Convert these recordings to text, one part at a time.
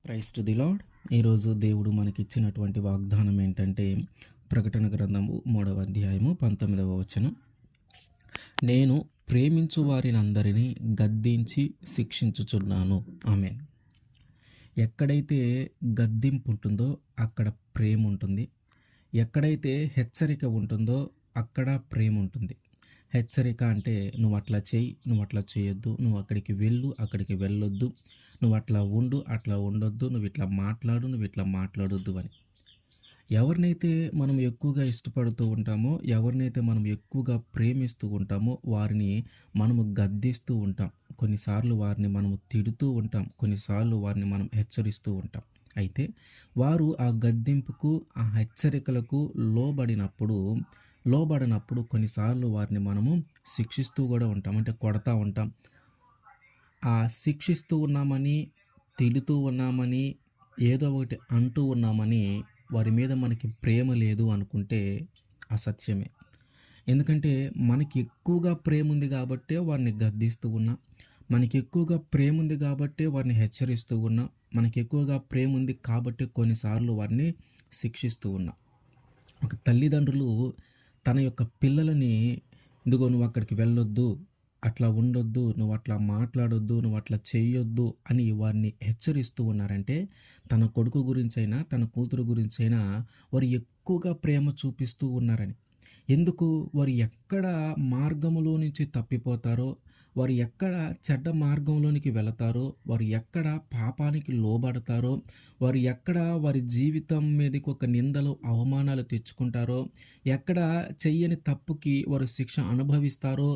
Praise to the lord. ఈరోజు దేవుడు మనకిచ్చినటువంటి వాగ్దానం ఏంటంటే, ప్రకటన గ్రంథము 3వ అధ్యాయము 19వ వచనం. నేను ప్రేమించు వారినందరినీ గద్దించి శిక్షించుచున్నాను. ఆమేన్. ఎక్కడైతే గద్దింపు ఉంటుందో అక్కడ ప్రేమ ఉంటుంది. ఎక్కడైతే హెచ్చరిక ఉంటుందో అక్కడ ప్రేమ ఉంటుంది. హెచ్చరిక అంటే నువ్వు అట్లా చెయ్యి, నువ్వు అట్లా చేయొద్దు, నువ్వు అక్కడికి వెళ్ళు, అక్కడికి వెళ్ళొద్దు, నువ్వు అట్లా ఉండు, అట్లా ఉండొద్దు, నువ్వు ఇట్లా మాట్లాడు, నువ్వు ఇట్లా మాట్లాడొద్దు అని. ఎవరినైతే మనం ఎక్కువగా ఇష్టపడుతూ ఉంటామో, ఎవరినైతే మనం ఎక్కువగా ప్రేమిస్తూ ఉంటామో వారిని మనము గద్దిస్తూ ఉంటాం. కొన్నిసార్లు వారిని మనము తిడుతూ ఉంటాం. కొన్నిసార్లు వారిని మనం హెచ్చరిస్తూ ఉంటాం. అయితే వారు ఆ గద్దింపుకు, ఆ హెచ్చరికలకు లోబడినప్పుడు కొన్నిసార్లు వారిని మనము శిక్షిస్తూ కూడా ఉంటాం. అంటే కొడతా ఉంటాం. ఆ శిక్షిస్తూ ఉన్నామని, తిడుతూ ఉన్నామని, ఏదో ఒకటి అంటూ ఉన్నామని వారి మీద మనకి ప్రేమ లేదు అనుకుంటే అసత్యమే. ఎందుకంటే మనకి ఎక్కువగా ప్రేమ ఉంది కాబట్టే వారిని గద్దిస్తూ ఉన్నా, మనకి ఎక్కువగా ప్రేమ ఉంది కాబట్టే వారిని హెచ్చరిస్తూ ఉన్నా, మనకి ఎక్కువగా ప్రేమ ఉంది కాబట్టి కొన్నిసార్లు వారిని శిక్షిస్తూ ఉన్నా. ఒక తల్లిదండ్రులు తన యొక్క పిల్లలని, ఇదిగో నువ్వు అక్కడికి వెళ్ళొద్దు, అట్లా ఉండొద్దు, నువ్వు అట్లా మాట్లాడొద్దు, నువ్వు అట్లా చెయ్యొద్దు అని వారిని హెచ్చరిస్తూ ఉన్నారంటే, తన కొడుకు గురించైనా, తన కూతురు గురించైనా వారు ఎక్కువగా ప్రేమ చూపిస్తూ ఉన్నారని. ఎందుకు? వారు ఎక్కడ మార్గములో నుంచి తప్పిపోతారో, వారు ఎక్కడ చెడ్డ మార్గంలోనికి వెళతారో, వారు ఎక్కడ పాపానికి లోబడతారో, వారు ఎక్కడ వారి జీవితం మీదకి ఒక నిందలు, అవమానాలు తెచ్చుకుంటారో, ఎక్కడ చెయ్యని తప్పుకి వారు శిక్ష అనుభవిస్తారో,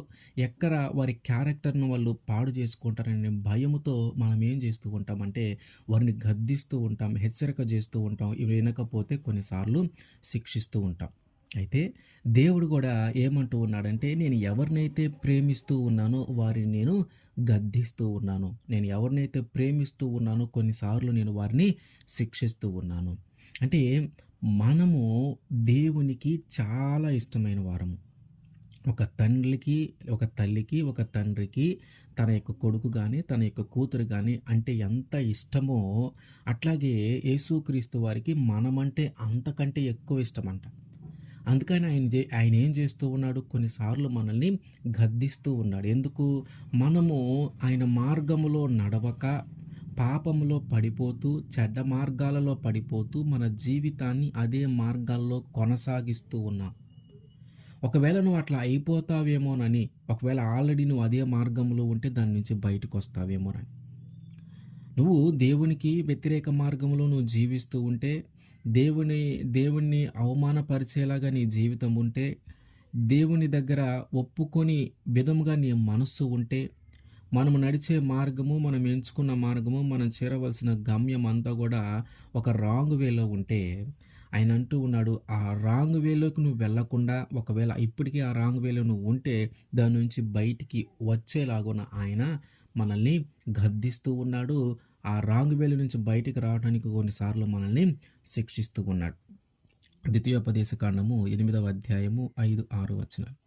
ఎక్కడ వారి క్యారెక్టర్‌ను వాళ్ళు పాడు చేసుకుంటారనే భయముతో మనం ఏం చేస్తూ ఉంటామంటే, వారిని గద్దిస్తూ ఉంటాం, హెచ్చరిక చేస్తూ ఉంటాం. ఇవి వినకపోతే కొన్నిసార్లు శిక్షిస్తూ ఉంటాం. అయితే దేవుడు కూడా ఏమంటూ ఉన్నాడంటే, నేను ఎవరినైతే ప్రేమిస్తూ ఉన్నానో వారిని నేను గద్దిస్తూ ఉన్నాను. నేను ఎవరినైతే ప్రేమిస్తూ ఉన్నానో కొన్నిసార్లు నేను వారిని శిక్షిస్తూ ఉన్నాను. అంటే మనము దేవునికి చాలా ఇష్టమైన వారము. ఒక తండ్రికి, ఒక తల్లికి, ఒక తండ్రికి తన యొక్క కొడుకు గాని, తన యొక్క కూతురు గాని అంటే ఎంత ఇష్టమో, అట్లాగే యేసుక్రీస్తు వారికి మనమంటే అంతకంటే ఎక్కువ ఇష్టమంట. అందుకని ఆయన ఏం చేస్తూ ఉన్నాడు? కొన్నిసార్లు మనల్ని గద్దిస్తూ ఉన్నాడు. ఎందుకు? మనము ఆయన మార్గములో నడవక, పాపములో పడిపోతూ, చెడ్డ మార్గాలలో పడిపోతూ, మన జీవితాన్ని అదే మార్గాల్లో కొనసాగిస్తూ ఉన్నాం. ఒకవేళ నువ్వు అట్లా అయిపోతావేమోనని, ఒకవేళ ఆల్రెడీ నువ్వు అదే మార్గంలో ఉంటే దాని నుంచి బయటకొస్తావేమోనని. నువ్వు దేవునికి వ్యతిరేక మార్గంలో నువ్వు జీవిస్తూ ఉంటే, దేవుణ్ణి అవమానపరిచేలాగా నీ జీవితం ఉంటే, దేవుని దగ్గర ఒప్పుకొని విధముగా నీ మనస్సు ఉంటే, మనము నడిచే మార్గము, మనం ఎంచుకున్న మార్గము, మనం చేరవలసిన గమ్యం అంతా కూడా ఒక రాంగ్ వేలో ఉంటే, ఆయన అంటూ ఉన్నాడు, ఆ రాంగ్ వేలోకి నువ్వు వెళ్ళకుండా, ఒకవేళ ఇప్పటికీ ఆ రాంగ్ వేలో నువ్వు ఉంటే దాని నుంచి బయటికి వచ్చేలాగున ఆయన మనల్ని గద్దిస్తూ ఉన్నాడు. ఆ రాంగ్ వేలో నుంచి బయటికి రావడానికి కొన్నిసార్లు మనల్ని శిక్షిస్తూ ఉన్నాడు. ద్వితీయోపదేశకాండము 8వ అధ్యాయము 5, 6 వచనాలు.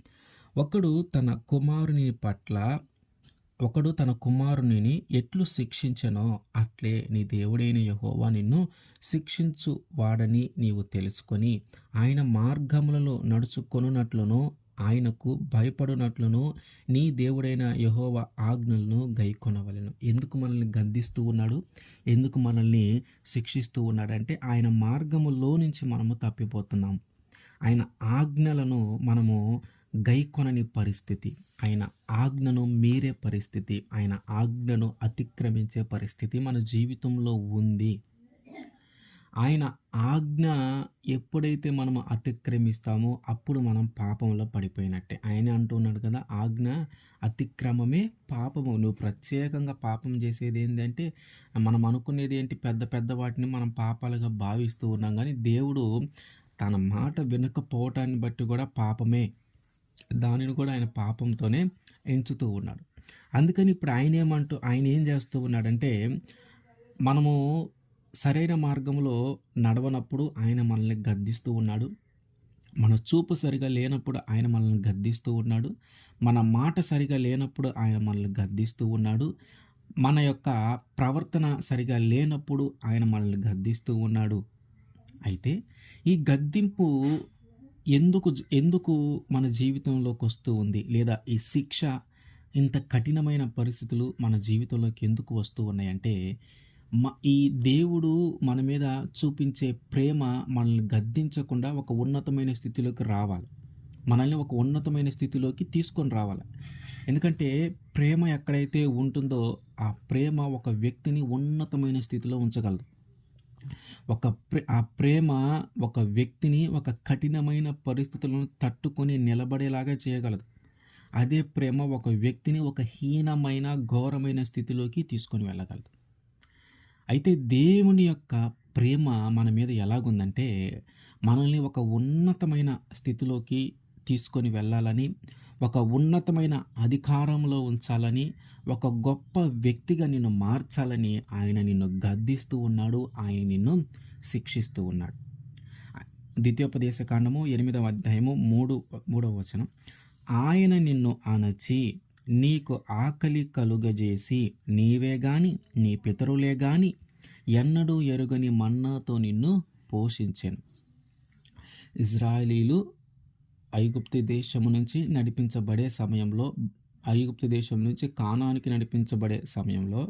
ఒకడు తన కుమారునిని ఎట్లు శిక్షించెనో అట్లే నీ దేవుడైన యెహోవా నిన్ను శిక్షించు వాడని నీవు తెలుసుకొని, ఆయన మార్గములలో నడుచుకొనున్నట్లును, ఆయనకు భయపడునట్లును నీ దేవుడైన యెహోవా ఆజ్ఞలను గైకొనవలెను. ఎందుకు మనల్ని గద్దిస్తూ ఉన్నాడు? ఎందుకు మనల్ని శిక్షిస్తూ ఉన్నాడంటే, ఆయన మార్గములో నుంచి మనము తప్పిపోతున్నాం. ఆయన ఆజ్ఞలను మనము గైకొనని పరిస్థితి, ఆయన ఆజ్ఞను మీరే పరిస్థితి, ఆయన ఆజ్ఞను అతిక్రమించే పరిస్థితి మన జీవితంలో ఉంది. ఆయన ఆజ్ఞ ఎప్పుడైతే మనము అతిక్రమిస్తామో అప్పుడు మనం పాపంలో పడిపోయినట్టే. ఆయనే అంటున్నాడు కదా, ఆజ్ఞ అతిక్రమమే పాపము. నువ్వు ప్రత్యేకంగా పాపం చేసేది ఏంటంటే, మనం అనుకునేది ఏంటి, పెద్ద పెద్ద వాటిని మనం పాపాలుగా భావిస్తూ ఉన్నాం. కానీ దేవుడు తన మాట వినకపోవటాన్ని బట్టి కూడా పాపమే, దానిని కూడా ఆయన పాపంతోనే ఎంచుతూ ఉన్నాడు. అందుకని ఇప్పుడు ఆయన ఏం చేస్తూ ఉన్నాడంటే, మనము సరైన మార్గంలో నడవనప్పుడు ఆయన మనల్ని గద్దిస్తూ ఉన్నాడు. మన చూపు సరిగా లేనప్పుడు ఆయన మనల్ని గద్దిస్తూ ఉన్నాడు. మన మాట సరిగా లేనప్పుడు ఆయన మనల్ని గద్దిస్తూ ఉన్నాడు. మన యొక్క ప్రవర్తన సరిగా లేనప్పుడు ఆయన మనల్ని గద్దిస్తూ ఉన్నాడు. అయితే ఈ గద్దింపు ఎందుకు మన జీవితంలోకొస్తూ ఉంది? లేదా ఈ శిక్ష ఇంత కఠినమైన పరిస్థితులు మన జీవితంలోకి ఎందుకు వస్తూ ఉన్నాయంటే, ఈ దేవుడు మన మీద చూపించే ప్రేమ మనల్ని గద్దించకుండా ఒక ఉన్నతమైన స్థితిలోకి రావాలి. మనల్ని ఒక ఉన్నతమైన స్థితిలోకి తీసుకొని రావాలి. ఎందుకంటే ప్రేమ ఎక్కడైతే ఉంటుందో ఆ ప్రేమ ఒక వ్యక్తిని ఉన్నతమైన స్థితిలో ఉంచగలదు. ఆ ప్రేమ ఒక వ్యక్తిని ఒక కఠినమైన పరిస్థితులను తట్టుకొని నిలబడేలాగా చేయగలదు. అదే ప్రేమ ఒక వ్యక్తిని ఒక హీనమైన, ఘోరమైన స్థితిలోకి తీసుకొని వెళ్ళగలదు. అయితే దేవుని యొక్క ప్రేమ మన మీద ఎలాగుందంటే, మనల్ని ఒక ఉన్నతమైన స్థితిలోకి తీసుకొని వెళ్ళాలని, ఒక ఉన్నతమైన అధికారంలో ఉంచాలని, ఒక గొప్ప వ్యక్తిగా నిన్ను మార్చాలని ఆయన నిన్ను గద్దిస్తూ ఉన్నాడు. ఆయన నిన్ను శిక్షిస్తూ ఉన్నాడు. ద్వితీయోపదేశ కాండము 8వ అధ్యాయము 3వ వచనం. ఆయన నిన్ను అణచి నీకు ఆకలి కలుగజేసి నీవే గాని నీ పితరులే గాని ఎన్నడూ ఎరుగని మన్నాతో నిన్ను పోషించెను. ఇజ్రాయేలీలు ఐగుప్తు దేశము నుంచి నడిపించబడే సమయంలో, ఐగుప్తు దేశం నుంచి కానానికి నడిపించబడే సమయంలో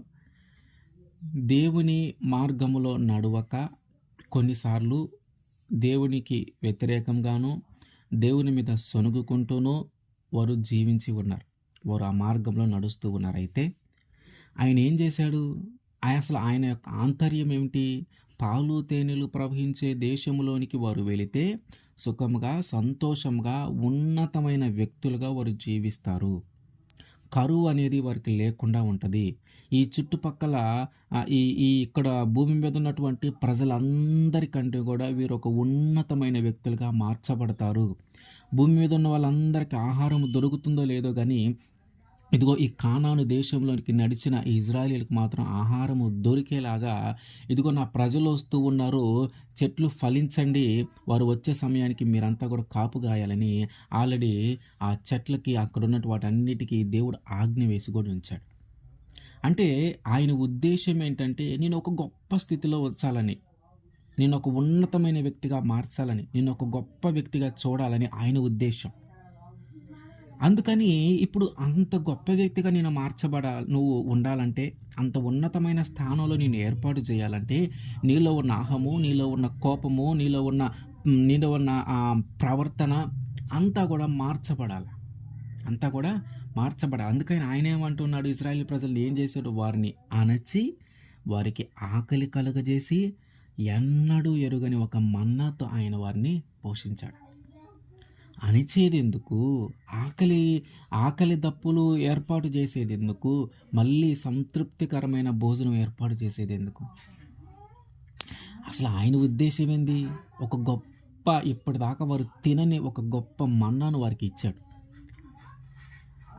దేవుని మార్గములో నడవక కొన్నిసార్లు దేవునికి వ్యతిరేకంగాను, దేవుని మీద సొనుగుకుంటూనూ వారు జీవించి ఉన్నారు. వారు ఆ మార్గంలో నడుస్తూ ఉన్నారు. అయితే ఆయన ఏం చేశాడు? అసలు ఆయన యొక్క ఆంతర్యం ఏమిటి? పాలు తేనెలు ప్రవహించే దేశంలోనికి వారు వెళితే సుఖంగా, సంతోషంగా, ఉన్నతమైన వ్యక్తులుగా వారు జీవిస్తారు. కరువు అనేది వారికి లేకుండా ఉంటుంది. ఈ చుట్టుపక్కల ఇక్కడ భూమి మీద ఉన్నటువంటి ప్రజలందరికంటే కూడా వీరు ఒక ఉన్నతమైన వ్యక్తులుగా మార్చబడతారు. భూమి మీద ఉన్న వాళ్ళందరికీ ఆహారం దొరుకుతుందో లేదో కానీ, ఇదిగో ఈ కానాను దేశంలోనికి నడిచిన ఈ ఇజ్రాయేలీలకు మాత్రం ఆహారము దొరికేలాగా, ఇదిగో నా ప్రజలు వస్తూ ఉన్నారు, చెట్లు ఫలించండి, వారు వచ్చే సమయానికి మీరంతా కూడా కాపు కాయాలని ఆల్రెడీ ఆ చెట్లకి అక్కడ ఉన్నటువంటి వాటన్నిటికీ దేవుడు ఆజ్ఞ వేసి కూడా ఉంచాడు. అంటే ఆయన ఉద్దేశం ఏంటంటే, నేను ఒక గొప్ప స్థితిలో ఉంచాలని, నేను ఒక ఉన్నతమైన వ్యక్తిగా మార్చాలని, నేను ఒక గొప్ప వ్యక్తిగా చూడాలని ఆయన ఉద్దేశం. అందుకని ఇప్పుడు అంత గొప్ప వ్యక్తిగా నువ్వు ఉండాలంటే, అంత ఉన్నతమైన స్థానంలో నేను ఏర్పాటు చేయాలంటే, నీలో ఉన్న అహము, నీలో ఉన్న కోపము, నీలో ఉన్న ప్రవర్తన అంతా కూడా మార్చబడాలి. అందుకని ఆయన ఏమంటున్నాడు? ఇశ్రాయేలు ప్రజలు ఏం చేశాడు? వారిని అణచి వారికి ఆకలి కలుగజేసి ఎన్నడూ ఎరుగని ఒక మన్నాతో ఆయన వారిని పోషించాడు. అణిచేది ఎందుకు? ఆకలి దప్పులు ఏర్పాటు చేసేది ఎందుకు? మళ్ళీ సంతృప్తికరమైన భోజనం ఏర్పాటు చేసేది ఎందుకు? అసలు ఆయన ఉద్దేశం ఏంది? ఒక గొప్ప, ఇప్పటిదాకా వారు తినని ఒక గొప్ప మన్నాను వారికి ఇచ్చాడు.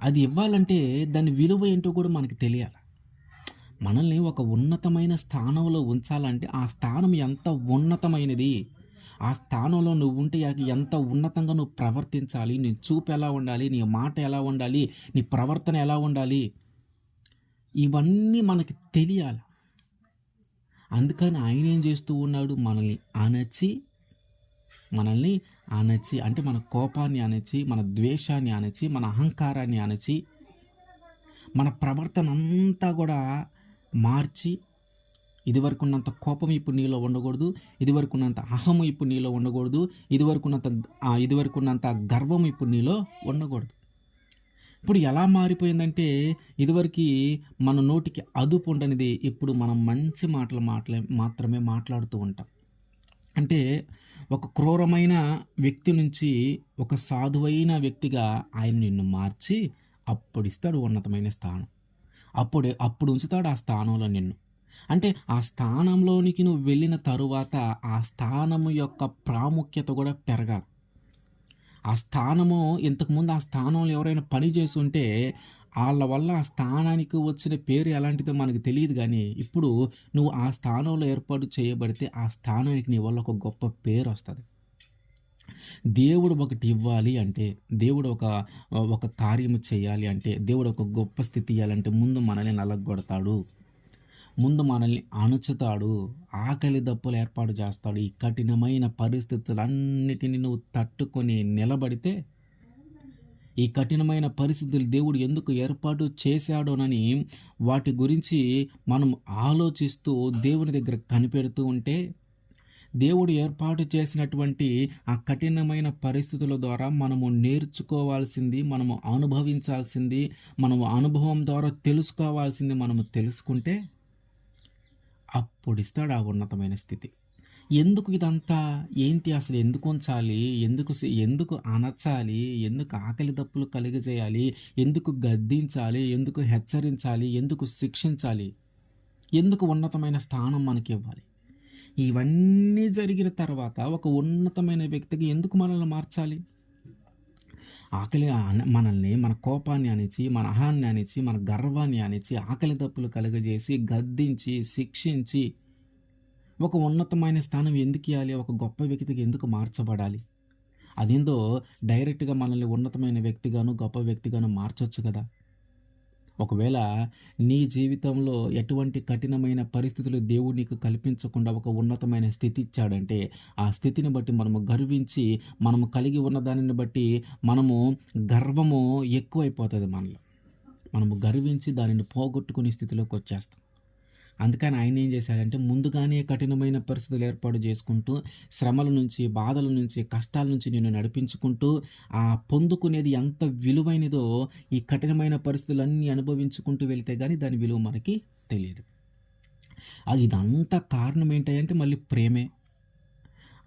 అది ఇవ్వాలంటే దాని విలువ ఏంటో కూడా మనకి తెలియాలి. మనల్ని ఒక ఉన్నతమైన స్థానంలో ఉంచాలంటే ఆ స్థానం ఎంత ఉన్నతమైనది, ఆ స్థానంలో నువ్వు ఉంటే ఎంత ఉన్నతంగా నువ్వు ప్రవర్తించాలి, నీ చూపు ఎలా ఉండాలి, నీ మాట ఎలా ఉండాలి, నీ ప్రవర్తన ఎలా ఉండాలి, ఇవన్నీ మనకి తెలియాలి. అందుకని ఆయన ఏం చేస్తూ ఉన్నాడు? మనల్ని అణచి అంటే మన కోపాన్ని అణచి, మన ద్వేషాన్ని అణచి, మన అహంకారాన్ని అణచి, మన ప్రవర్తన అంతా కూడా మార్చి, ఇదివరకు ఉన్నంత కోపం ఇప్పుడు నీలో ఉండకూడదు, ఇదివరకు ఉన్నంత అహము ఇప్పుడు నీలో ఉండకూడదు, ఇదివరకు ఉన్నంత గర్వం ఇప్పుడు నీలో ఉండకూడదు. ఇప్పుడు ఎలా మారిపోయిందంటే, ఇదివరకు మన నోటికి అదుపు ఉండనిది ఇప్పుడు మనం మంచి మాటలు మాత్రమే మాట్లాడుతూ ఉంటాం. అంటే ఒక క్రూరమైన వ్యక్తి నుంచి ఒక సాధువైన వ్యక్తిగా ఆయన నిన్ను మార్చి అప్పుడు ఇస్తాడు ఉన్నతమైన స్థానం. అప్పుడు ఉంచుతాడు ఆ స్థానంలో నిన్ను. అంటే ఆ స్థానంలోనికి నువ్వు వెళ్ళిన తరువాత ఆ స్థానము యొక్క ప్రాముఖ్యత కూడా పెరగాలి. ఆ స్థానము, ఇంతకుముందు ఆ స్థానంలో ఎవరైనా పని చేసి ఉంటే వాళ్ళ వల్ల ఆ స్థానానికి వచ్చిన పేరు ఎలాంటిదో మనకు తెలియదు. కానీ ఇప్పుడు నువ్వు ఆ స్థానంలో ఏర్పాటు చేయబడితే ఆ స్థానానికి నీ వల్ల ఒక గొప్ప పేరు వస్తుంది. దేవుడు ఒకటి ఇవ్వాలి అంటే, దేవుడు ఒక కార్యము చేయాలి అంటే, దేవుడు ఒక గొప్ప స్థితి ఇయ్యాలంటే ముందు మనల్ని నలగొడతాడు. ముందు మనల్ని అణుచుతాడు. ఆకలి దప్పులు ఏర్పాటు చేస్తాడు. ఈ కఠినమైన పరిస్థితులన్నిటిని నువ్వు తట్టుకొని నిలబడితే, ఈ కఠినమైన పరిస్థితులు దేవుడు ఎందుకు ఏర్పాటు చేశాడోనని వాటి గురించి మనం ఆలోచిస్తూ దేవుని దగ్గర కనిపెడుతూ ఉంటే, దేవుడు ఏర్పాటు చేసినటువంటి ఆ కఠినమైన పరిస్థితుల ద్వారా మనము నేర్చుకోవాల్సింది, మనము అనుభవించాల్సింది, మనము అనుభవం ద్వారా తెలుసుకోవాల్సింది మనము తెలుసుకుంటే అప్పుడిస్తాడు ఆ ఉన్నతమైన స్థితి. ఎందుకు ఇదంతా? ఏంటి అసలు ఎందుకు ఉంచాలి? ఎందుకు అనచాలి? ఎందుకు ఆకలి దప్పులు కలుగజేయాలి? ఎందుకు గద్దించాలి? ఎందుకు హెచ్చరించాలి? ఎందుకు శిక్షించాలి? ఎందుకు ఉన్నతమైన స్థానం మనకివ్వాలి? ఇవన్నీ జరిగిన తర్వాత ఒక ఉన్నతమైన వ్యక్తికి ఎందుకు మనల్ని మార్చాలి? మనల్ని మన కోపాన్ని అణిచి, మన అహాన్ని అణిచి, మన గర్వాన్ని అణిచి, ఆకలి దప్పులు కలుగజేసి, గద్దించి, శిక్షించి, ఒక ఉన్నతమైన స్థానం ఎందుకియ్యాలి? ఒక గొప్ప వ్యక్తికి ఎందుకు మార్చబడాలి? అదేందో డైరెక్ట్‌గా మనల్ని ఉన్నతమైన వ్యక్తిగాను, గొప్ప వ్యక్తిగాను మార్చొచ్చు కదా! ఒకవేళ నీ జీవితంలో ఎటువంటి కఠినమైన పరిస్థితులు దేవుడు నీకు కల్పించకుండా ఒక ఉన్నతమైన స్థితి ఇచ్చాడంటే, ఆ స్థితిని బట్టి మనము గర్వించి, మనము కలిగి ఉన్న దానిని బట్టి మనము గర్వము ఎక్కువైపోతది మనలో. మనము గర్వించి దానిని పోగొట్టుకునే స్థితిలోకొచ్చేస్తాం. అందుకని ఆయన ఏం చేశాడంటే, ముందుగానే కఠినమైన పరిస్థితులు ఏర్పాటు చేసుకుంటూ, శ్రమల నుంచి, బాధల నుంచి, కష్టాల నుంచి నిన్ను నడిపించుకుంటూ, ఆ పొందుకునేది ఎంత విలువైనదో ఈ కఠినమైన పరిస్థితులన్నీ అనుభవించుకుంటూ వెళ్తే గాని దాని విలువ మనకి తెలీదు. ఇదంతా కారణం ఏంటంటే మళ్ళీ ప్రేమే.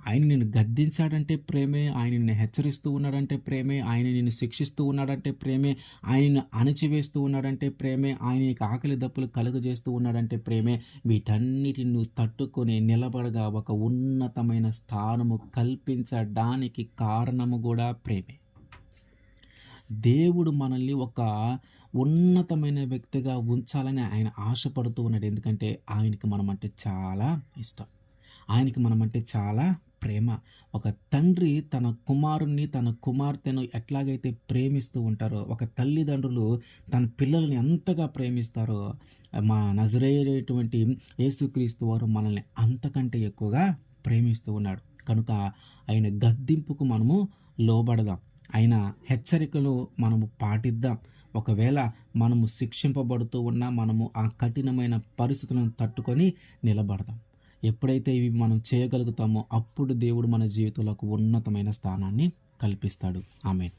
ఆయన నిన్ను గద్దించాడంటే ప్రేమే, ఆయన నిన్ను హెచ్చరిస్తూ ఉన్నాడంటే ప్రేమే, ఆయన నిన్ను శిక్షిస్తూ ఉన్నాడంటే ప్రేమే, ఆయన నిన్ను అణచివేస్తూ ఉన్నాడంటే ప్రేమే, ఆయన నీకు ఆకలి దప్పులు కలుగజేస్తూ ఉన్నాడంటే ప్రేమే. వీటన్నిటిని నువ్వు తట్టుకొని నిలబడగా ఒక ఉన్నతమైన స్థానము కల్పించడానికి కారణము కూడా ప్రేమే. దేవుడు మనల్ని ఒక ఉన్నతమైన వ్యక్తిగా ఉంచాలని ఆయన ఆశపడుతూ ఉన్నాడు. ఎందుకంటే ఆయనకి మనమంటే చాలా ఇష్టం. ఆయనకి మనమంటే చాలా ప్రేమ. ఒక తండ్రి తన కుమారుణ్ణి, తన కుమార్తెను ఎట్లాగైతే ప్రేమిస్తూ ఉంటారో, ఒక తల్లిదండ్రులు తన పిల్లల్ని ఎంతగా ప్రేమిస్తారో, మా నజరేయుడైనటువంటి యేసుక్రీస్తు వారు మనల్ని అంతకంటే ఎక్కువగా ప్రేమిస్తూ ఉన్నాడు. కనుక ఆయన గద్దింపుకు మనము లోబడదాం. ఆయన హెచ్చరికలు మనము పాటిద్దాం. ఒకవేళ మనము శిక్షింపబడుతూ ఉన్నా మనము ఆ కఠినమైన పరిస్థితులను తట్టుకొని నిలబడదాం. ఎప్పుడైతే ఇవి మనం చేయగలుగుతామో అప్పుడు దేవుడు మన జీవితంలో ఒక ఉన్నతమైన స్థానాన్ని కల్పిస్తాడు. ఆమేన్.